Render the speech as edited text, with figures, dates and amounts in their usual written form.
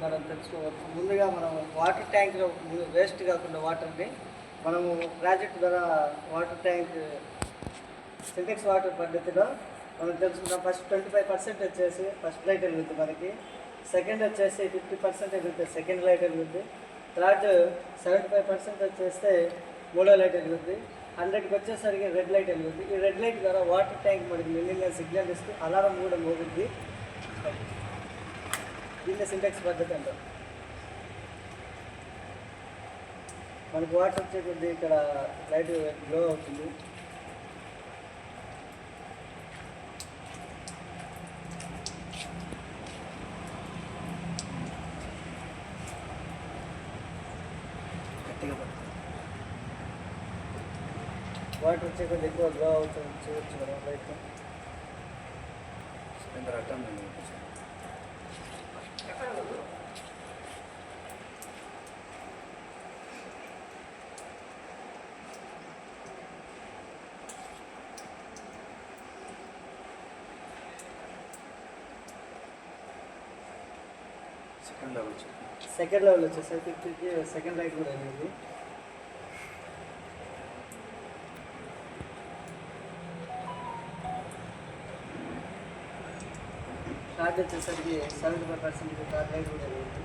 మనం తెలుసుకోవచ్చు. ముందుగా మనం వాటర్ ట్యాంక్లో వేస్ట్ కాకుండా వాటర్ని మనము ప్రాజెక్ట్ ద్వారా వాటర్ ట్యాంక్ సింటెక్స్ వాటర్ పద్ధతిలో మనం తెలుసుకుంటాం. ఫస్ట్ 25% వచ్చేసి ఫస్ట్ లైట్ వెలుగుతుంది మనకి, సెకండ్ వచ్చేసి 50% వెలుగుతుంది సెకండ్ లైట్ వెలుగుతుంది, థర్డ్ 75% వచ్చేస్తే మూడో లైట్ వెలుగుతుంది, 100కి వచ్చేసరికి రెడ్ లైట్ వెలుగుతుంది. ఈ రెడ్ లైట్ ద్వారా వాటర్ ట్యాంక్ మనకి మెల్లిగా సిగ్నల్ ఇస్తూ అలారం కూడా మోగుద్ది. దీన్ని సింటెక్స్ పద్ధతి అంటారు. మనకి వాటర్ వచ్చే కొద్ది ఇక్కడ లైట్ గ్లో అవుతుంది. వాటర్ వచ్చే కొద్ది ఎక్కువ గ్లో అవుతుంది, చూడొచ్చు మనం లైట్. సెకండ్ లెవెల్ వచ్చేసరికి 50కి సెకండ్ లైట్ కూడా అయింది. థర్డ్ వచ్చేసరికి 75% థర్డ్ లైట్ కూడా అయింది.